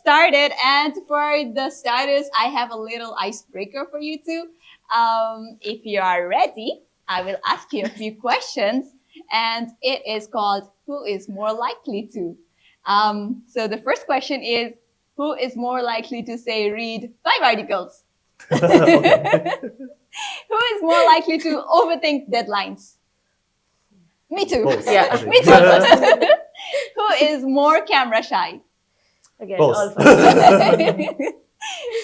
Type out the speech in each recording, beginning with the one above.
started. And for the starters, I have a little icebreaker for you two. If you are ready, I will ask you a few questions, and it is called "Who is more likely to?" So the first question is, who is more likely to say read 5 articles? Who is more likely to overthink deadlines? Me too. Both. Yeah. Me too. Who is more camera shy? Again, Both. all first.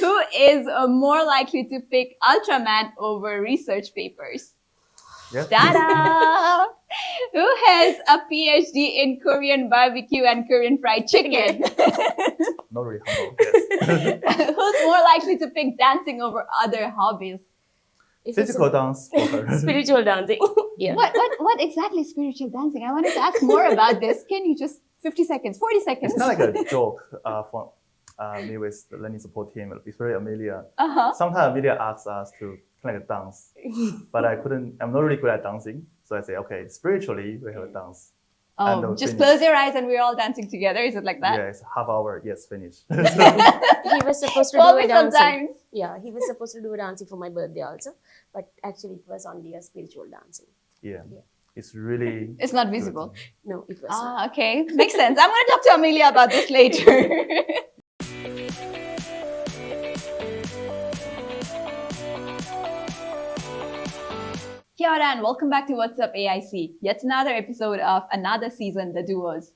Who is more likely to pick Ultraman over research papers? Yeah. Ta-da! Who has a PhD in Korean barbecue and Korean fried chicken? Not really humble. Yes. Who's more likely to pick dancing over other hobbies? If it's Physical dance for her. spiritual dancing. Yeah. What exactly is spiritual dancing? I wanted to ask more about this. Can you just 50 seconds, 40 seconds? It's kind of like a joke for me with the learning support team, especially Amelia. Uh-huh. Sometimes Amelia asks us to kind of dance, but I'm not really good at dancing. So I say, okay, spiritually, we have a dance. And Oh, then just finish. close your eyes and we're all dancing together. Is it like that? Yeah, it's half hour, yes, finish. He was supposed to Call do me a dancing. sometimes. Yeah, he was supposed to do a dancing for my birthday also, but actually it was only a spiritual dancing. Yeah, Yeah. it's really It's not visible. No, it was not. Ah, okay. Makes sense. I'm going to talk to Amelia about this later. Kia ora and welcome back to What's Up AIC, yet another episode of another season, The Duos.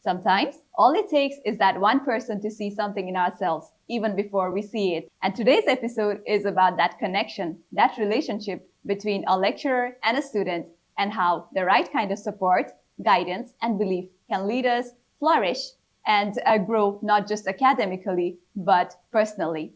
Sometimes, all it takes is that one person to see something in ourselves, even before we see it. And today's episode is about that connection, that relationship between a lecturer and a student, and how the right kind of support, guidance, and belief can lead us flourish and grow not just academically, but personally.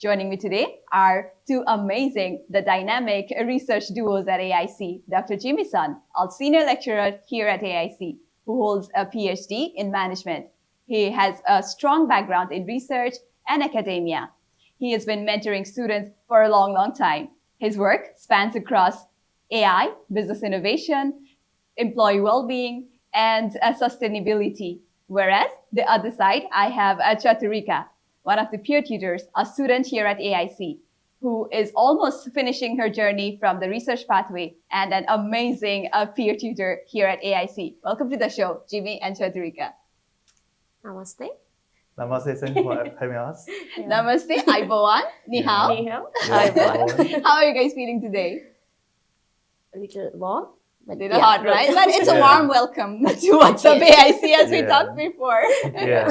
Joining me today are two amazing, the dynamic research duos at AIC, Dr. Jimmy Sun, our senior lecturer here at AIC, who holds a PhD in management. He has a strong background in research and academia. He has been mentoring students for a long, long time. His work spans across AI, business innovation, employee well-being, and sustainability. Whereas the other side, I have Chathurika, one of the peer tutors, a student here at AIC, who is almost finishing her journey from the research pathway and an amazing peer tutor here at AIC. Welcome to the show, Jimmy and Chathurika. Namaste. Namaste, thank you for having us. Yeah. Namaste, Aiboan, Ni hao. Ni hao. Yeah, Aiboan. How are you guys feeling today? A little warm, but A little yeah, hot, good. right? But it's a Yeah. warm welcome to What's Up AIC as we Yeah. talked before. Yeah,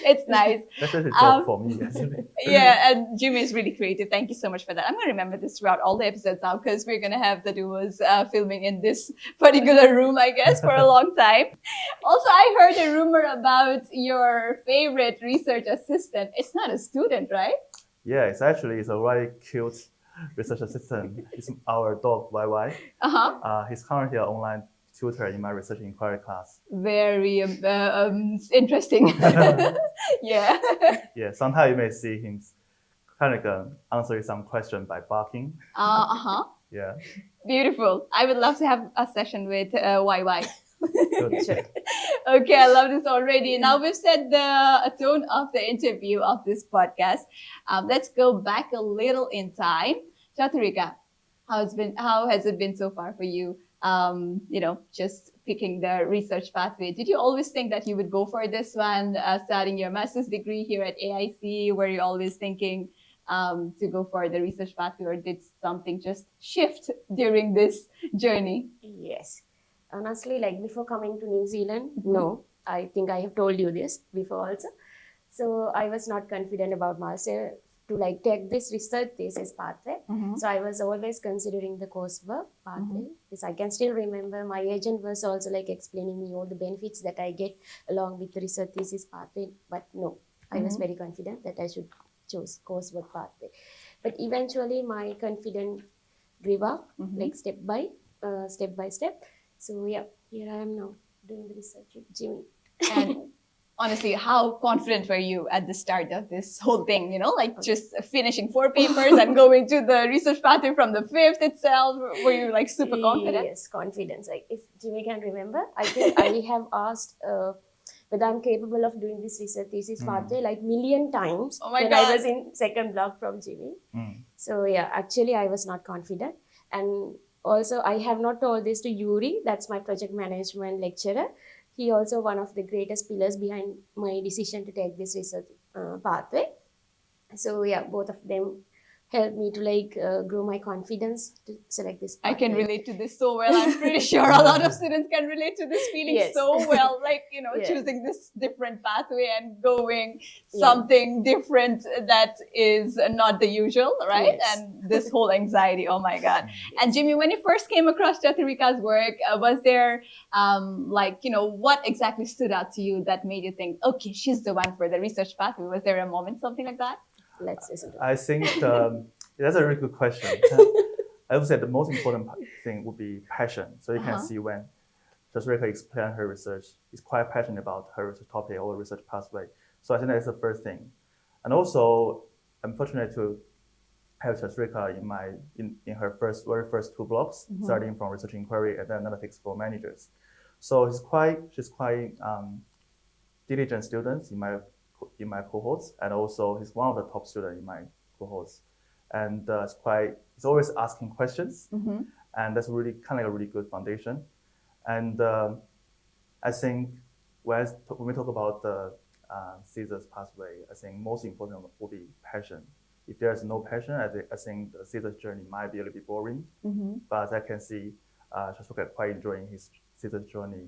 It's nice. that's just a joke for me, actually. Yeah, and Jimmy is really creative. Thank you so much for that. I'm going to remember this throughout all the episodes now because we're going to have the duos filming in this particular room, I guess, for a long time. Also, I heard a rumor about your favorite research assistant. It's not a student, right? Yeah, it's a very cute research assistant. It's our dog, YY. Uh-huh. He's currently an online tutor in my research inquiry class. Very interesting. Yeah. Yeah, sometimes you may see him kind of answering some question by barking. Uh-huh. Yeah, Beautiful. I would love to have a session with YY. good. Sure. Okay, I love this already. Now we've set the tone of the interview of this podcast. Let's go back a little in time. Chathurika, how has it been so far for you? Just picking the research pathway. Did you always think that you would go for this one, starting your master's degree here at AIC? Were you always thinking to go for the research pathway, or did something just shift during this journey? Yes. Honestly, like before coming to New Zealand, no, I think I have told you this before also. So I was not confident about myself to like take this research thesis pathway. So I was always considering the coursework pathway because I can still remember my agent was also like explaining me all the benefits that I get along with the research thesis pathway. But no, I was very confident that I should choose coursework pathway. But eventually my confidence grew up like step by step. So yeah, here I am now doing the research with Jimmy. And honestly, how confident were you at the start of this whole thing? Like just finishing 4 papers and going to the research pathway from the 5th itself. Were you like super confident? Yes, confidence. Like if Jimmy can remember, I think I have asked whether I'm capable of doing this research thesis pathway like million times Oh my when God. I was in second block from Jimmy. So yeah, actually I was not confident. And also I have not told this to Yuri, that's my project management lecturer. He also one of the greatest pillars behind my decision to take this research pathway. So yeah, both of them helped me to grow my confidence to select this I pathway. can relate to this so well. I'm pretty sure a lot of students can relate to this feeling Yes. so well. Like, Yeah. choosing this different pathway and going something different that is not the usual, right? Yes. And this whole anxiety, oh my God. And Jimmy, when you first came across Chathurika's work, was there what exactly stood out to you that made you think, okay, she's the one for the research pathway? Was there a moment, something like that? Let's listen to it. I think that's a really good question. I would say the most important thing would be passion. So you can see when Chathurika explained her research, is quite passionate about her research topic or research pathway. So I think that's the first thing. And also, I'm fortunate to have Chathurika in her very first 2 blocks, starting from research inquiry and then analytics for managers. So she's quite diligent student in my cohorts, and also he's one of the top students in my cohorts. And he's always asking questions, and that's really kind of like a really good foundation. And I think when we talk about the Caesar's pathway, I think most important will be passion. If there's no passion, I think the Caesar's journey might be a little bit boring. But I can see Chathurika quite enjoying his Caesar's journey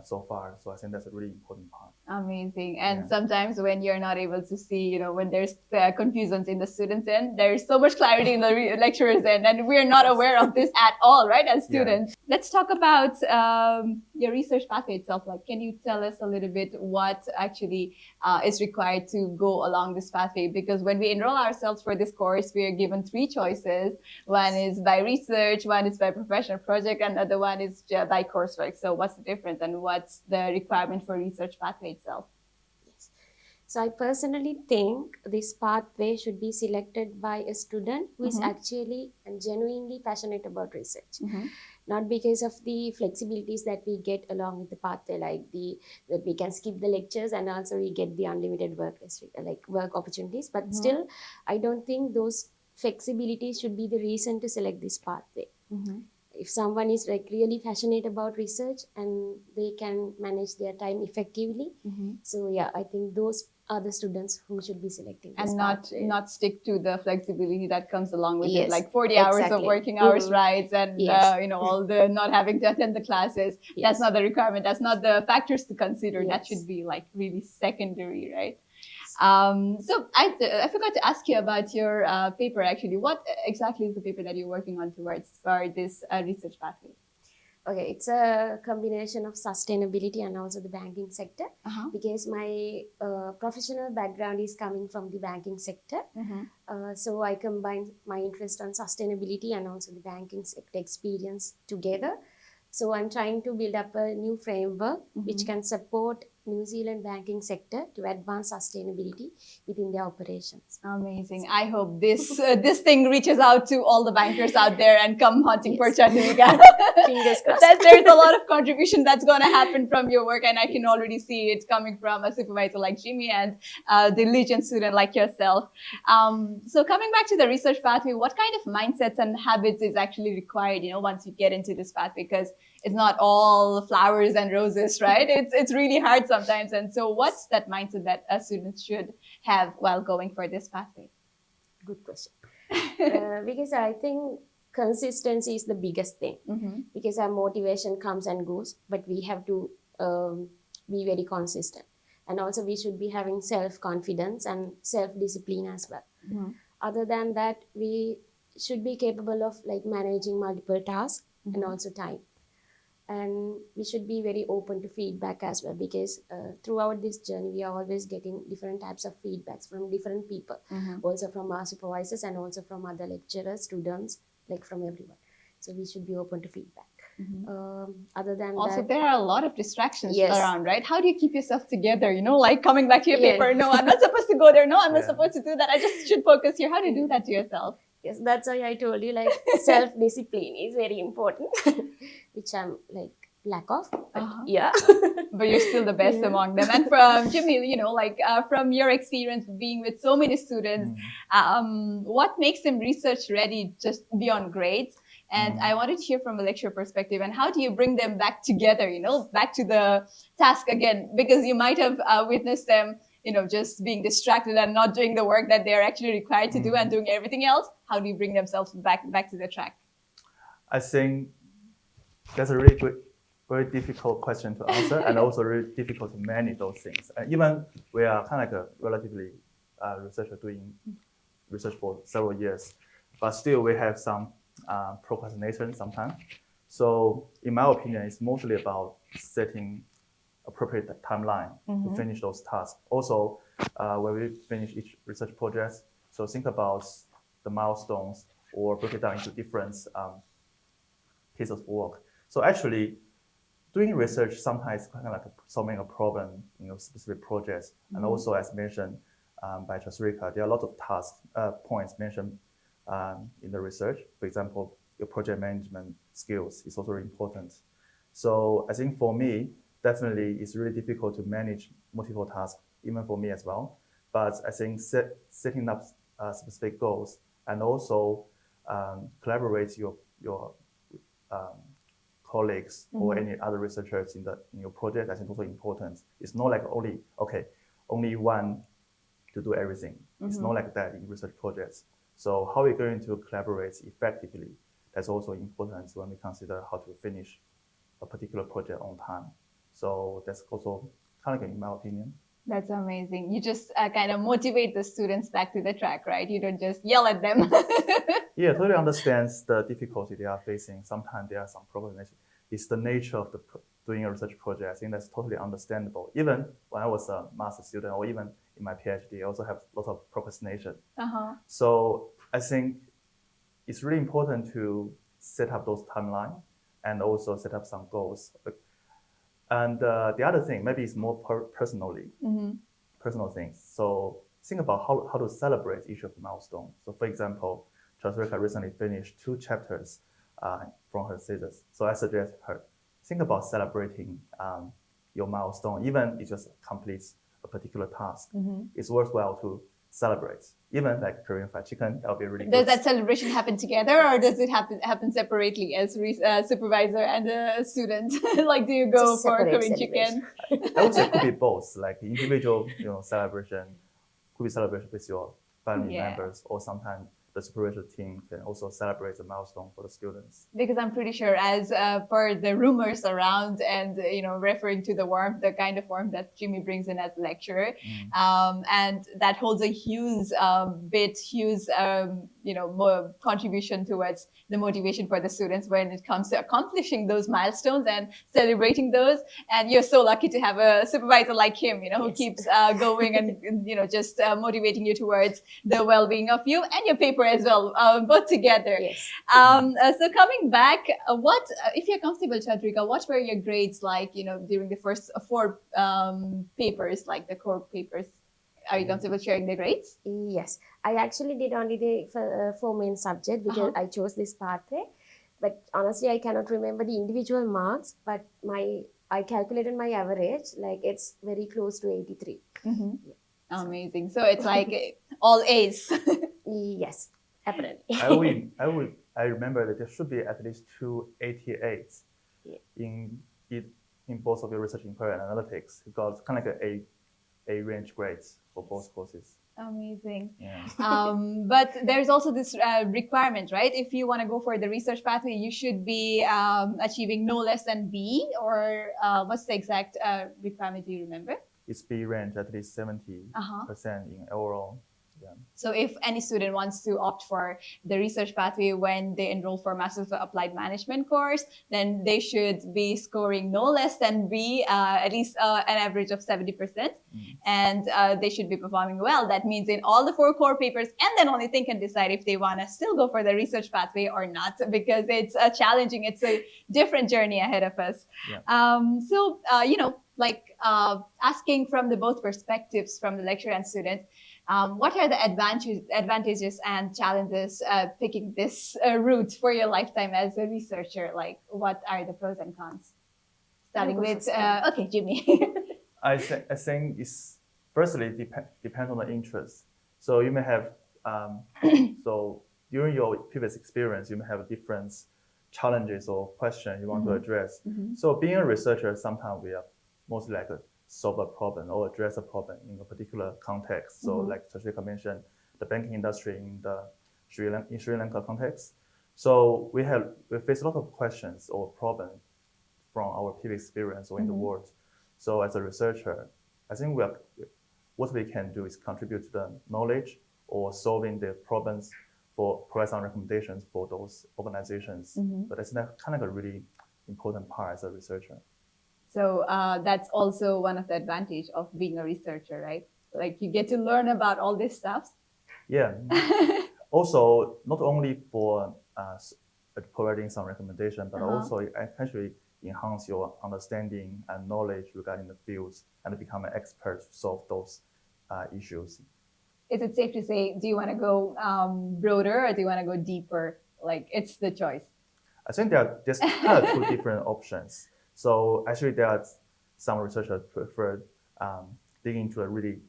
so far. So I think that's a really important part. Amazing. And sometimes when you're not able to see, when there's confusions in the students' end, there's so much clarity in the lecturers' end, and we're not aware of this at all, right, as students. Let's talk about your research pathway itself. Like, can you tell us a little bit what actually is required to go along this pathway? Because when we enroll ourselves for this course, we are given 3 choices. One is by research, one is by professional project, and the other one is by coursework. So what's the difference, and what's the requirement for research pathway itself? Yes. So I personally think this pathway should be selected by a student who is actually and genuinely passionate about research. Not because of the flexibilities that we get along with the pathway, that we can skip the lectures and also we get the unlimited work opportunities. But still, I don't think those flexibilities should be the reason to select this pathway. If someone is really passionate about research and they can manage their time effectively, so yeah, I think those are the students who should be selecting this and pathway. not stick to the flexibility that comes along with Yes, it, like 40 hours of working hours, right? And all the not having to attend the classes. That's not the requirement. That's not the factors to consider. That should be really secondary, right? So I forgot to ask you about your paper actually. What exactly is the paper that you're working on towards for this research pathway? Okay, it's a combination of sustainability and also the banking sector, because my professional background is coming from the banking sector. So I combine my interest on sustainability and also the banking sector experience together. So I'm trying to build up a new framework which can support New Zealand banking sector to advance sustainability within their operations. Amazing. I hope this thing reaches out to all the bankers out there and come hunting for Chathurika. Fingers crossed. There's a lot of contribution that's going to happen from your work, and I can already see it coming from a supervisor like Jimmy and the diligent student like yourself. So coming back to the research pathway, what kind of mindsets and habits is actually required, once you get into this path? Because it's not all flowers and roses, right? It's really hard sometimes. And so what's that mindset that students should have while going for this pathway? Good question. Because I think consistency is the biggest thing. Because our motivation comes and goes, but we have to be very consistent. And also we should be having self-confidence and self-discipline as well. Other than that, we should be capable of managing multiple tasks and also time. And we should be very open to feedback as well, because throughout this journey, we are always getting different types of feedbacks from different people, also from our supervisors and also from other lecturers, students, from everyone. So we should be open to feedback. Other than also, that, there are a lot of distractions around, right? How do you keep yourself together? Coming back to your paper, no, I'm not supposed to go there. No, I'm not supposed to do that. I just should focus here. How do you do that to yourself? Yes, that's why I told you self-discipline is very important, which I'm lack of. But Uh-huh. yeah. But you're still the best Yeah. among them. And from Jimmy, from your experience being with so many students, what makes them research ready just beyond grades? And I wanted to hear from a lecturer perspective, and how do you bring them back together, back to the task again? Because you might have witnessed them, just being distracted and not doing the work that they're actually required to do and doing everything else. How do you bring themselves back to the track? I think that's a really good, very difficult question to answer, and also really difficult to manage those things. Even we are kind of like a relatively researcher doing research for several years, but still we have some procrastination sometimes. So in my opinion, it's mostly about setting appropriate timeline to finish those tasks. Also, when we finish each research project, so think about the milestones or break it down into different pieces of work. So actually, doing research sometimes is kind of like solving a problem in a specific projects. And also, as mentioned by Chathurika, there are a lot of task points mentioned in the research. For example, your project management skills is also important. So I think for me, definitely it's really difficult to manage multiple tasks, even for me as well. But I think setting up specific goals and also collaborate your colleagues or any other researchers in your project, I think also important. It's not like only one to do everything. It's not like that in research projects. So how we're going to collaborate effectively, that's also important when we consider how to finish a particular project on time. So that's also kind of in my opinion. That's amazing. You just kind of motivate the students back to the track, right? You don't just yell at them. Yeah, totally understands the difficulty they are facing. Sometimes there are some problems. It's the nature of doing a research project. I think that's totally understandable. Even when I was a master student or even in my PhD, I also have a lot of procrastination. So I think it's really important to set up those timelines and also set up some goals. And the other thing, maybe it's more personal things. So think about how to celebrate each of the milestones. So for example, Chathurika recently finished 2 chapters from her thesis. So I suggest her, think about celebrating your milestone, even if it just completes a particular task. It's worthwhile to celebrate. Even like Korean fried chicken, that would be really good. Does that celebration happen together, or does it happen separately as supervisor and a student? Like, do you go for Korean chicken? I would say it could be both, like individual, celebration, could be celebration with your family members, or sometimes the supervision team can also celebrate the milestone for the students. Because I'm pretty sure, as per the rumors around and referring to the kind of warmth that Jimmy brings in as a lecturer, and that holds a huge more contribution towards the motivation for the students when it comes to accomplishing those milestones and celebrating those. And you're so lucky to have a supervisor like him, who keeps going and just motivating you towards the well-being of you and your paper as well, both together. Yes. So coming back, if you're comfortable, Chathurika, what were your grades like, during the first 4 papers, like the core papers? Are you comfortable sharing the grades? Yes, I actually did only the 4 main subjects because I chose this pathway. But honestly, I cannot remember the individual marks, but I calculated my average, like it's very close to 83. Amazing. So it's like all A's. Yes, apparently. I remember that there should be at least 2 88s in both of your research inquiry and analytics, because kind of like a range grades for both courses. Amazing. Yeah. But there's also this requirement, right? If you want to go for the research pathway, you should be achieving no less than B, or what's the exact requirement? Do you remember? It's B range, at least 70% in overall. Yeah. So if any student wants to opt for the research pathway when they enroll for Masters of Applied Management course, then they should be scoring no less than B, at least an average of 70%. And they should be performing well. That means in all the 4 core papers, and then only they can decide if they want to still go for the research pathway or not, because it's challenging. It's a different journey ahead of us. Yeah. Asking from the both perspectives, from the lecturer and student, what are the advantages and challenges picking this route for your lifetime as a researcher? Like, what are the pros and cons? Starting with, okay, Jimmy. I think it's firstly depends on the interest. So you may have so during your previous experience, you may have different challenges or questions you want to address. So being a researcher, sometimes we are mostly like solve a problem or address a problem in a particular context. So like Chathurika mentioned, the banking industry in the Sri Lanka context. So we face a lot of questions or problems from our previous experience or in the world. So as a researcher, I think what we can do is contribute to the knowledge or solving the problems for provide some recommendations for those organizations. But it's kind of a really important part as a researcher. So that's also one of the advantages of being a researcher, right? Like you get to learn about all this stuff. Yeah. Also, not only for providing some recommendation, but also it actually enhance your understanding and knowledge regarding the fields and become an expert to solve those issues. Is it safe to say, do you want to go broader or do you want to go deeper? Like it's the choice. I think there's kind of two different options. So actually there are some researchers prefer digging into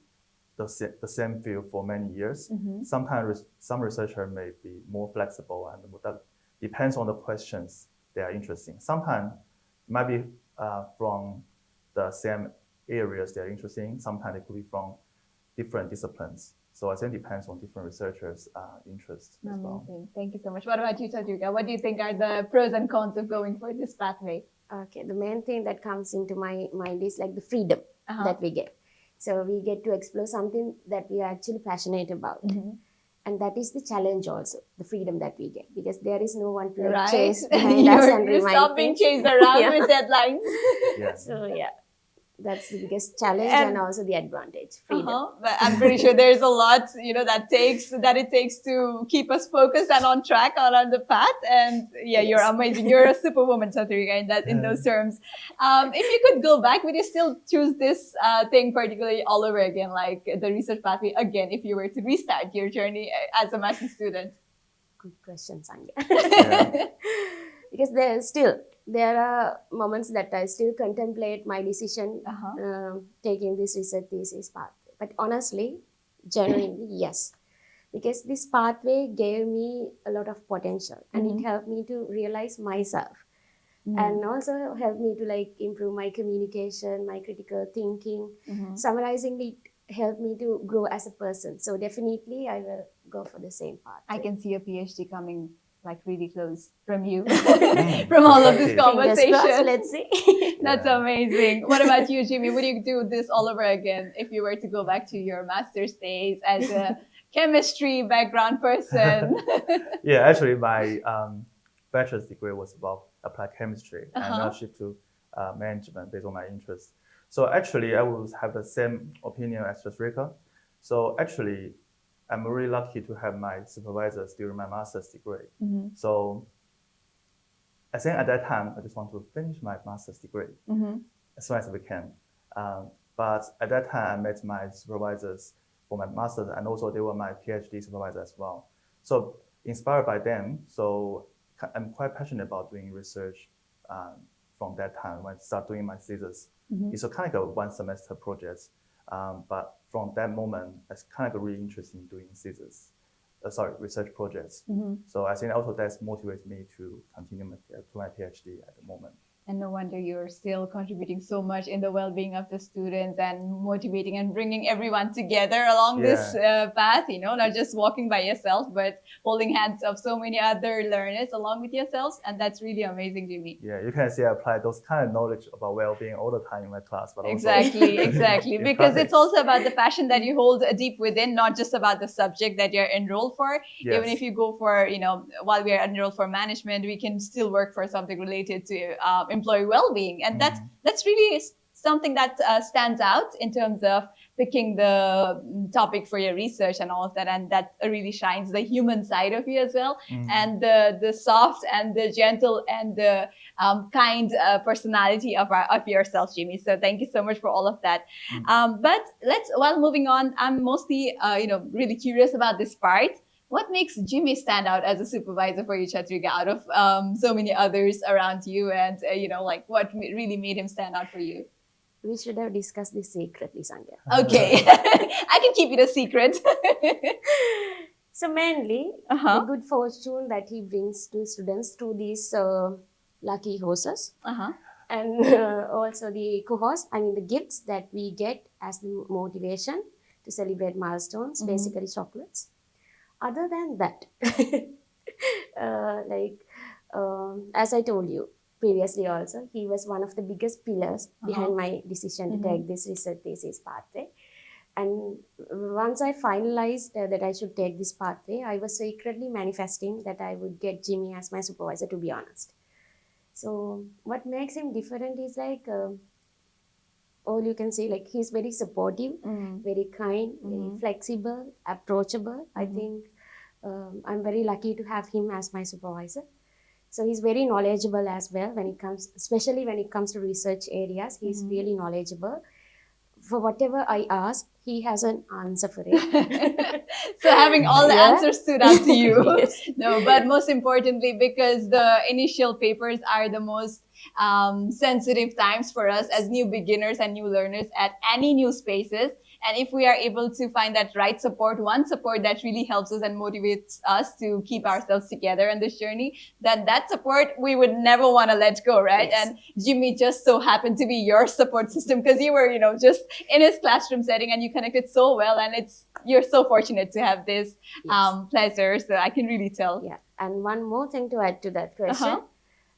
the same field for many years. Sometimes some researchers may be more flexible and that depends on the questions they are interested in. Sometimes might be from the same areas they're interested in. Sometimes it could be from different disciplines. So I think it depends on different researchers' interests as well. Amazing. Thank you so much. What about you, Chathurika? What do you think are the pros and cons of going for this pathway? Okay, the main thing that comes into my mind is like the freedom that we get. So we get to explore something that we are actually passionate about. And that is the challenge also, the freedom that we get, because there is no one to chase behind us and you remind stop being chased around with deadlines. So that's the biggest challenge and also the advantage, freedom. But I'm pretty sure there's a lot, that it takes to keep us focused and on track on the path. And you're amazing. You're a superwoman, Chathurika, in those terms. If you could go back, would you still choose this thing particularly all over again, like the research pathway again, if you were to restart your journey as a master's student? Good question, Sangya. Because there are moments that I still contemplate my decision taking this research thesis pathway. But honestly, genuinely, yes. Because this pathway gave me a lot of potential and it helped me to realize myself. And also helped me to improve my communication, my critical thinking. Summarizing it helped me to grow as a person. So definitely I will go for the same path. I can see a PhD coming really close from you, from all of this conversation. Let's see. That's amazing. What about you, Jimmy? Would you do this all over again if you were to go back to your master's days as a chemistry background person? Yeah, actually my bachelor's degree was about applied chemistry and now shift to management based on my interest. So actually I would have the same opinion as Chathurika. So actually I'm really lucky to have my supervisors during my master's degree. So I think at that time, I just want to finish my master's degree as soon as we can. But at that time, I met my supervisors for my master's, and also they were my PhD supervisors as well. So inspired by them, so I'm quite passionate about doing research from that time when I start doing my thesis. It's a kind of a one semester project. But from that moment, it's kind of really interested in doing research projects. So I think also that's motivates me to continue my PhD at the moment. And no wonder you're still contributing so much in the well-being of the students and motivating and bringing everyone together along this path, not just walking by yourself, but holding hands of so many other learners along with yourselves. And that's really amazing, Jimmy. Yeah, you can see I apply those kind of knowledge about well-being all the time in my class. But exactly. Because it's also about the passion that you hold deep within, not just about the subject that you're enrolled for. Yes. Even if you go for, while we are enrolled for management, we can still work for something related to employee well-being, and that's really something that stands out in terms of picking the topic for your research and all of that, and that really shines the human side of you as well, and the soft and the gentle and the kind personality of yourself, Jimmy. So thank you so much for all of that. But while moving on, I'm mostly really curious about this part. What makes Jimmy stand out as a supervisor for you, Chathurika, out of so many others around you? And, like what really made him stand out for you? We should have discussed this secretly, Sandhya. Okay. I can keep it a secret. So mainly, the good fortune that he brings to students through these lucky horses. And also the cohorts, the gifts that we get as the motivation to celebrate milestones, basically chocolates. Other than that, as I told you previously also, he was one of the biggest pillars behind my decision to take this research thesis pathway. And once I finalized that I should take this pathway, I was secretly manifesting that I would get Jimmy as my supervisor, to be honest. So what makes him different is all you can say, he's very supportive, very kind, very flexible, approachable. I think I'm very lucky to have him as my supervisor. So he's very knowledgeable as well especially when it comes to research areas. He's really knowledgeable. For whatever I ask, he has an answer for it. So having all the answers stood out to you. Yes. No, but most importantly, because the initial papers are the most sensitive times for us as new beginners and new learners at any new spaces. And if we are able to find that right support, one support that really helps us and motivates us to keep ourselves together on this journey, then that support we would never want to let go, right? Yes. And Jimmy just so happened to be your support system because you were, just in his classroom setting and you connected so well. And you're so fortunate to have this pleasure. So I can really tell. Yeah. And one more thing to add to that question.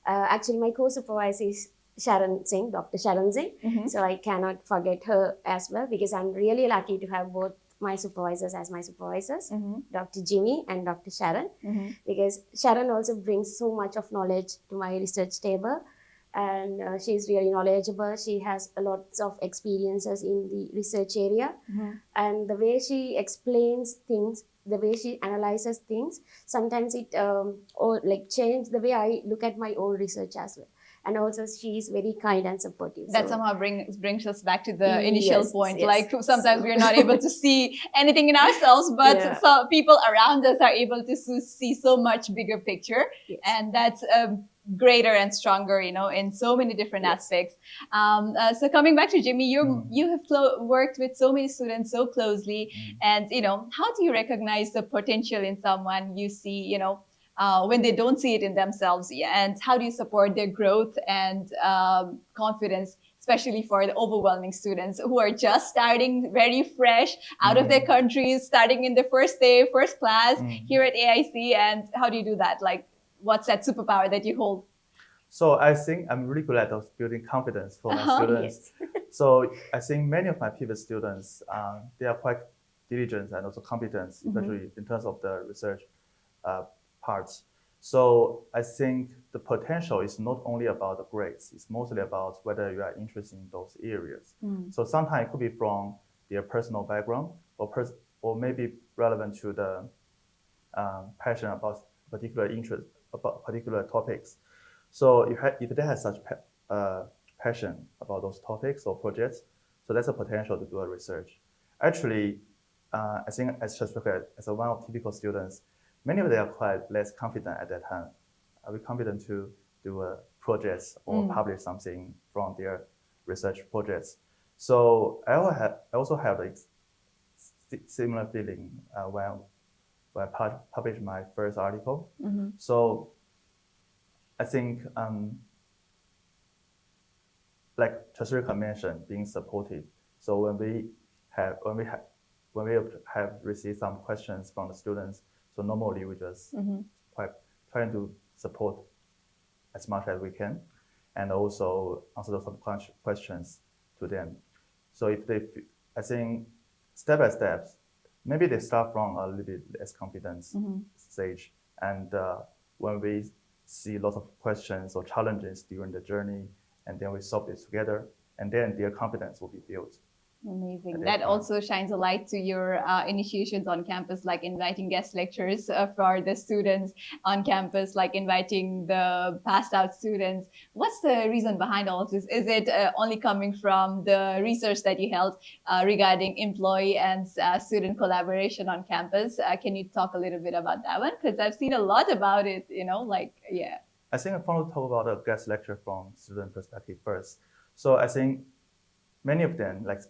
Actually, my co-supervisor is Dr. Sharon Singh. So I cannot forget her as well because I'm really lucky to have both my supervisors as my supervisors, Dr. Jimmy and Dr. Sharon, because Sharon also brings so much of knowledge to my research table. And she's really knowledgeable. She has lots of experiences in the research area. And the way she explains things, the way she analyzes things, sometimes it change the way I look at my own research as well. And also she's very kind and supportive. That somehow brings us back to the initial point. Yes. Sometimes we're not able to see anything in ourselves, but so people around us are able to see so much bigger picture. Yes. And that's greater and stronger, in so many different aspects. So coming back to Jimmy, you have worked with so many students so closely. And, how do you recognize the potential in someone you see, when they don't see it in themselves? And how do you support their growth and confidence, especially for the overwhelming students who are just starting very fresh out of their countries, starting in their first day, first class here at AIC? And how do you do that? What's that superpower that you hold? So I think I'm really good at building confidence for my students. Yes. So I think many of my previous students, they are quite diligent and also competent, especially in terms of the research parts. So I think the potential is not only about the grades, it's mostly about whether you are interested in those areas. So sometimes it could be from their personal background or maybe relevant to the passion about particular interest, about particular topics. So if they have such passion about those topics or projects, so that's a potential to do a research. Actually, I think as one of typical students, many of them are quite less confident at that time. Are we confident to do a project or publish something from their research projects? So I also have a similar feeling when I published my first article. So I think, like Chathurika mentioned, being supported. So when we have received some questions from the students, so normally we just quite trying to support as much as we can, and also answer some questions to them. So I think step by step, maybe they start from a little bit less confidence stage, and when we see lots of questions or challenges during the journey, and then we solve it together, and then their confidence will be built. Amazing. at That time. also shines a light to your initiations on campus, like inviting guest lecturers for the students on campus, like inviting the passed out students. What's the reason behind all of this? Is it only coming from the research that you held regarding employee and student collaboration on campus? Can you talk a little bit about that one? Because I've seen a lot about it, yeah. I think I want to talk about a guest lecture from student perspective first. So I think many of them, like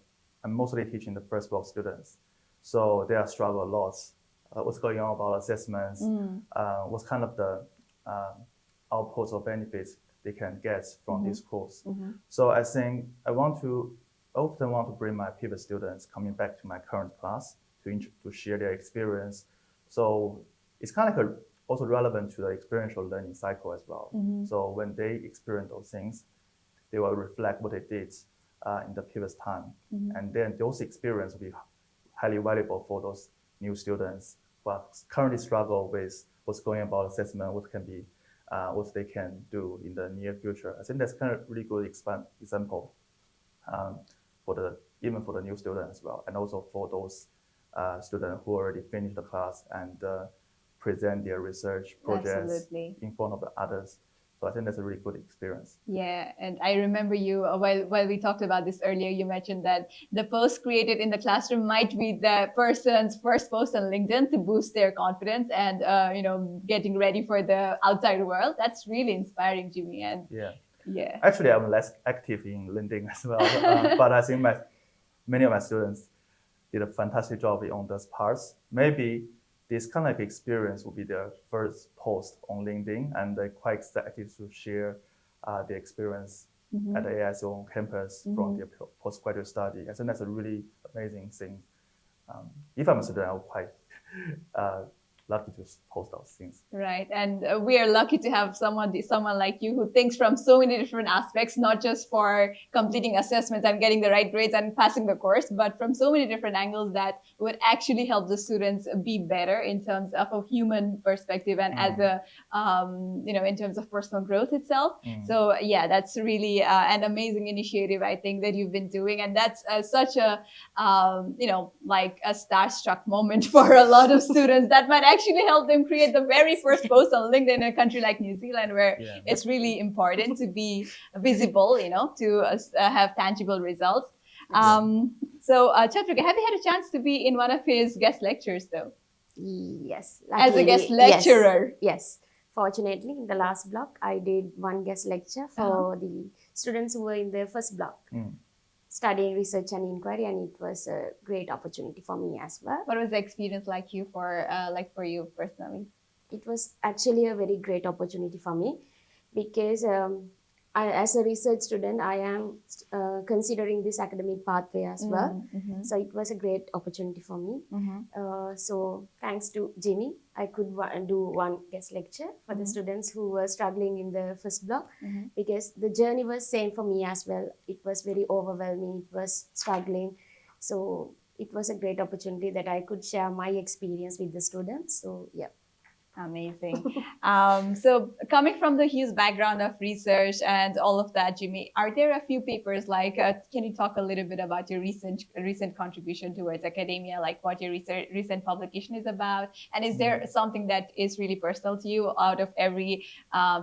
I'm mostly teaching the first block students, so they are struggle a lot. What's going on about assessments? What's kind of the outputs or benefits they can get from this course? So I think I often want to bring my pivot students coming back to my current class to share their experience. So it's kind of like also relevant to the experiential learning cycle as well. So when they experience those things, they will reflect what they did in the previous time. And then those experiences will be highly valuable for those new students who are currently struggle with what's going on about assessment, what they can do in the near future. I think that's kind of really good example even for the new students as well, and also for those students who already finished the class and present their research projects Absolutely. in front of the others. So I think that's a really good experience. Yeah, and I remember you while we talked about this earlier, you mentioned that the post created in the classroom might be the person's first post on LinkedIn to boost their confidence and getting ready for the outside world. That's really inspiring, Jimmy. And yeah. Actually, I'm less active in LinkedIn as well, but I think many of my students did a fantastic job on those parts. Maybe this kind of experience will be their first post on LinkedIn, and they're quite excited to share the experience at the AIC on campus from their postgraduate study. I think that's a really amazing thing. If I'm a student, I'm quite lucky to post those things. Right, and we are lucky to have someone like you who thinks from so many different aspects, not just for completing assessments and getting the right grades and passing the course, but from so many different angles that would actually help the students be better in terms of a human perspective and as a in terms of personal growth itself. So yeah, that's really an amazing initiative, I think, that you've been doing, and that's such a like a starstruck moment for a lot of students that might actually help them create the very first post on LinkedIn in a country like New Zealand, where it's really important to be visible, to have tangible results. So, Chathurika, have you had a chance to be in one of his guest lectures, though? Yes. As a guest lecturer? Yes. Fortunately, in the last block, I did one guest lecture for the students who were in the first block. Studying research and inquiry, and it was a great opportunity for me as well. What was the experience for you personally? It was actually a very great opportunity for me because as a research student, I am considering this academic pathway as well. So it was a great opportunity for me. So thanks to Jimmy, I could do one guest lecture for the students who were struggling in the first block because the journey was same for me as well. It was very overwhelming. It was struggling. So it was a great opportunity that I could share my experience with the students. So yeah. Amazing. So coming from the huge background of research and all of that, Jimmy, are there a few papers can you talk a little bit about your recent contribution towards academia, like what your recent publication is about? And is there something that is really personal to you out of every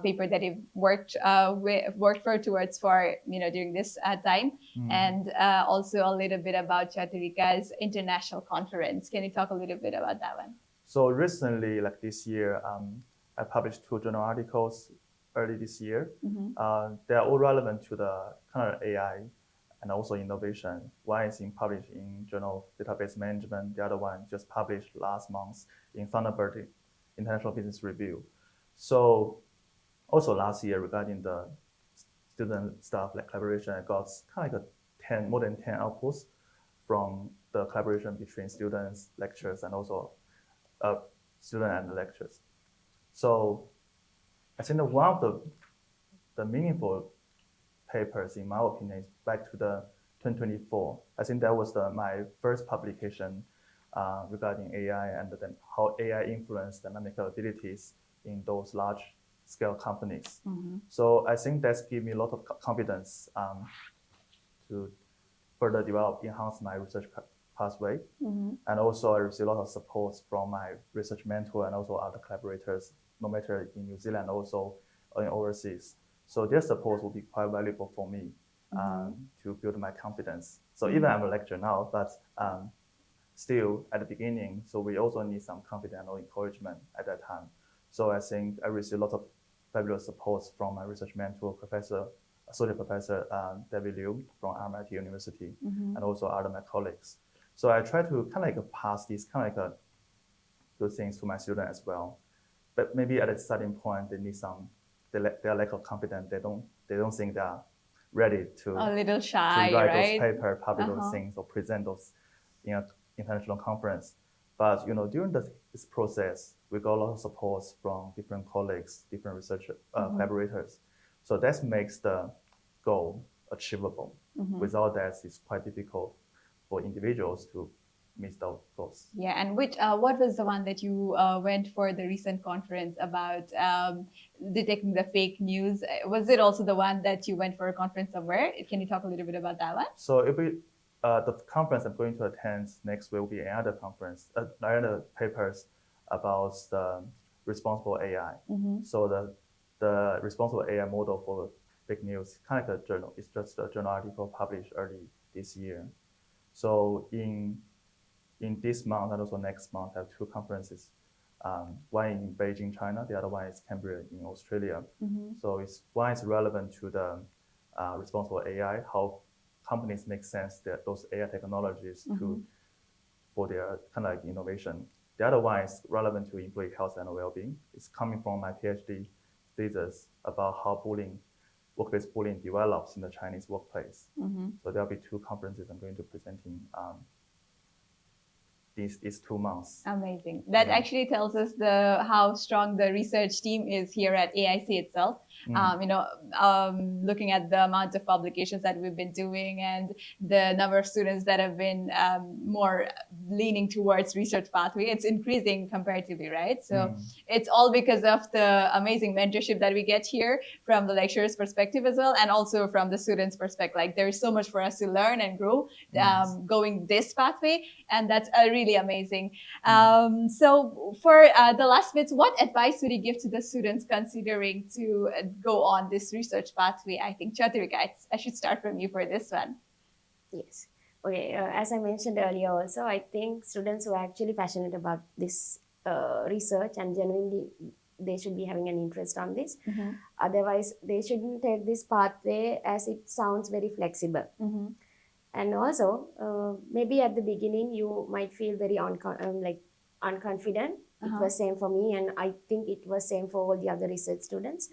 paper that you've worked for during this time? And also a little bit about Chathurika's international conference. Can you talk a little bit about that one? So recently, like this year, I published 2 journal articles early this year. They are all relevant to the kind of AI and also innovation. One is published in Journal of Database Management. The other one just published last month in Thunderbird International Business Review. So also last year, regarding the student stuff like collaboration, I got kind of like more than 10 outputs from the collaboration between students, lecturers, and also student and lecturers. So I think that one of the meaningful papers, in my opinion, is back to the 2024. I think that was my first publication regarding AI and then how AI influenced dynamic abilities in those large-scale companies. So I think that's given me a lot of confidence to further develop, enhance my research pathway. And also I receive a lot of support from my research mentor and also other collaborators, no matter in New Zealand, also in overseas. So their support will be quite valuable for me to build my confidence. So even I'm a lecturer now, but still at the beginning, so we also need some confidence or encouragement at that time. So I think I received a lot of fabulous support from my research mentor, Associate Professor David Liu from RMIT University, and also other my colleagues. So I try to kind of like pass these kind of like good things to my students as well. But maybe at a starting point, they need their lack of confidence. They don't think they are ready to a little shy, to write right? those papers, publish those things, or present those in an international conference. But during this process, we got a lot of support from different colleagues, different research collaborators. So that makes the goal achievable. Without that, it's quite difficult for individuals to meet those goals. Yeah, and what was the one that you went for the recent conference about detecting the fake news? Was it also the one that you went for a conference somewhere? Can you talk a little bit about that one? So if the conference I'm going to attend next will be another conference, another papers about the responsible AI. So the responsible AI model for fake news, kind of like a journal. It's just a journal article published early this year. So in this month and also next month, I have two conferences. One in Beijing, China. The other one is Canberra in Australia. So one is relevant to the responsible AI, how companies make sense that those AI technologies for their kind of like innovation. The other one is relevant to employee health and well-being. It's coming from my PhD thesis about how workplace bullying develops in the Chinese workplace. So there'll be two conferences I'm going to present in these 2 months. Amazing. That actually tells us how strong the research team is here at AIC itself. Looking at the amount of publications that we've been doing and the number of students that have been more leaning towards research pathway, it's increasing comparatively, right? So it's all because of the amazing mentorship that we get here from the lecturer's perspective as well, and also from the students' perspective. Like there's so much for us to learn and grow going this pathway, and that's really amazing. So for the last bit, what advice would you give to the students considering to go on this research pathway? I think Chathurika, I should start from you for this one. Yes. Okay. As I mentioned earlier also, I think students who are actually passionate about this research and genuinely they should be having an interest on this. Otherwise, they shouldn't take this pathway as it sounds very flexible. And also, maybe at the beginning, you might feel very unconfident. It was same for me, and I think it was same for all the other research students.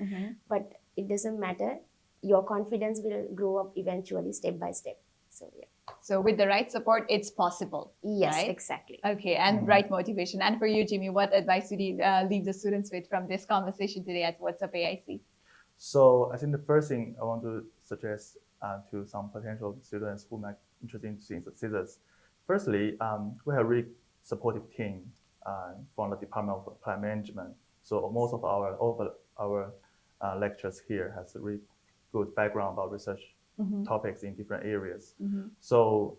But it doesn't matter. Your confidence will grow up eventually, step by step. So yeah. So with the right support, it's possible. Yes, right? exactly. Okay, and right motivation. And for you, Jimmy, what advice would you leave the students with from this conversation today at What's Up AIC? So I think the first thing I want to suggest to some potential students who might be interested in scissors. Firstly, we have a really supportive team from the Department of Applied Management. So most of our lecturers here has a really good background about research topics in different areas. So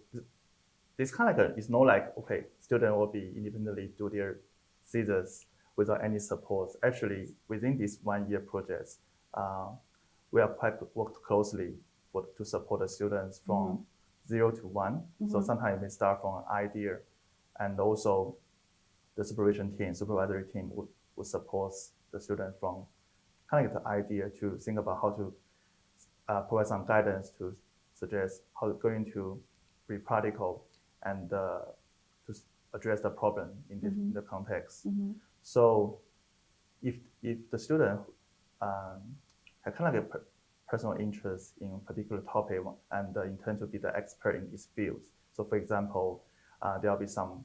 this kind of it's not like, okay, student will be independently do their thesis without any support. Actually, within this 1 year project, we have quite worked closely to support the students from 0 to 1. So sometimes we start from an idea, and also the supervisory team would support the students from kind of the idea to think about how to provide some guidance to suggest how it's going to be practical and to address the problem in the context. So if the student have kind of like a personal interest in a particular topic and intend to be the expert in this field. So for example, there'll be some,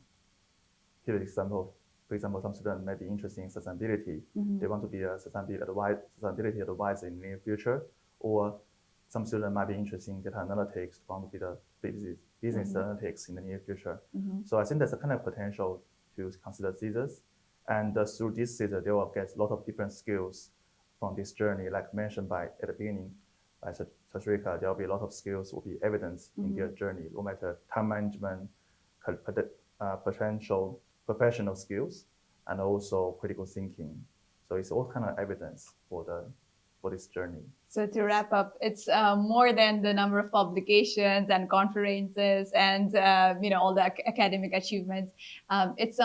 here example, for example, some students may be interested in sustainability. They want to be a sustainability advisor in the near future, or some students might be interested in data analytics, want to be the business analytics in the near future. So I think there's a kind of potential to consider thesis. And through this thesis, they will get a lot of different skills from this journey, like mentioned at the beginning by Chathurika, there will be a lot of skills will be evidence in their journey, no matter time management, professional skills, and also critical thinking. So it's all kind of evidence for this journey. So to wrap up, it's more than the number of publications and conferences and all the academic achievements. It's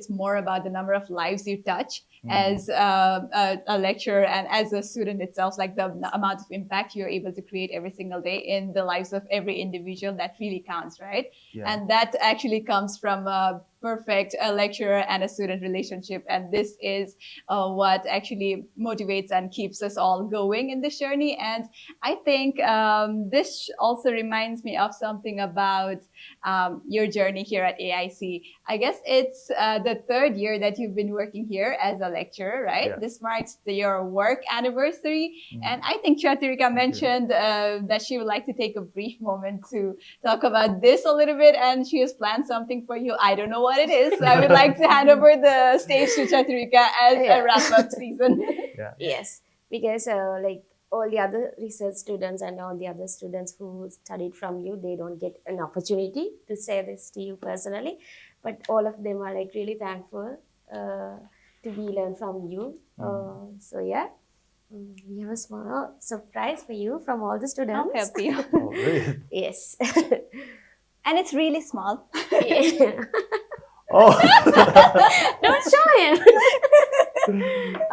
more about the number of lives you touch as a lecturer and as a student itself, like the amount of impact you're able to create every single day in the lives of every individual. That really counts, right? Yeah. And that actually comes from a perfect lecturer and a student relationship. And this is what actually motivates and keeps us all going in this journey. And I think this also reminds me of something about your journey here at AIC. I guess it's the third year that you've been working here as a lecturer, right? Yeah. This marks your work anniversary. And I think Chathurika mentioned that she would like to take a brief moment to talk about this a little bit, and she has planned something for you. I don't know what it is. So I would like to hand over the stage to Chathurika as a wrap-up season. Yeah. Yes, because like all the other research students and all the other students who studied from you, they don't get an opportunity to say this to you personally, but all of them are like really thankful to be learned from you. So yeah, we have a small surprise for you from all the students. I'll help you. Oh, really? Yes. And it's really small. Yeah. Oh. Don't show him.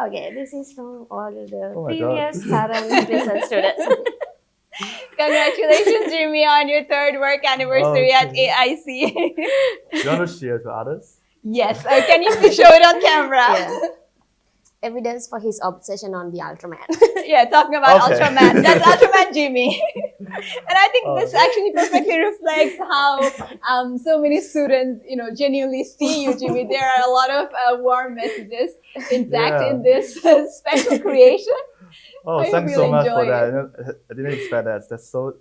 Okay, this is from all the previous current research students. Congratulations, Jimmy, on your third work anniversary at AIC. You want to share to others? Yes. Can you please show it on camera? Yeah. Evidence for his obsession on the Ultraman. Yeah, talking about Okay. Ultraman. That's Ultraman Jimmy. And I think this actually perfectly reflects how so many students, genuinely see you, Jimmy. There are a lot of warm messages intact in this special creation. Oh, I thanks really so much for enjoy that. I didn't expect that. That's so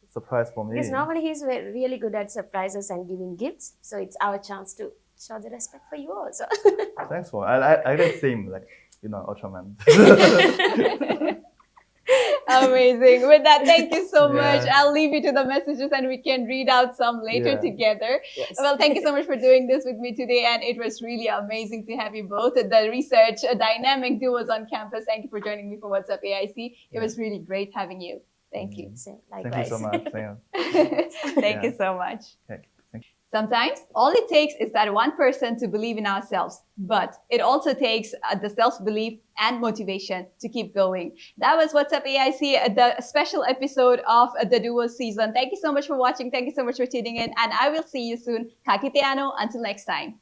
surprise for me. Because normally he's really good at surprises and giving gifts. So it's our chance to show the respect for you also. Thanks for I did theme like Ultraman. Amazing. With that, thank you so much. Yeah. I'll leave you to the messages and we can read out some later together. Yes. Well, thank you so much for doing this with me today. And it was really amazing to have you both. The research dynamic duos on campus. Thank you for joining me for What's Up AIC. It was really great having you. Thank you. So, Thank you likewise. so much. Thank you so much. Okay. Thank you. Sometimes all it takes is that one person to believe in ourselves, but it also takes the self-belief and motivation to keep going. That was What's Up AIC, the special episode of the Duo season. Thank you so much for watching. Thank you so much for tuning in, and I will see you soon. Ka kite ano, until next time.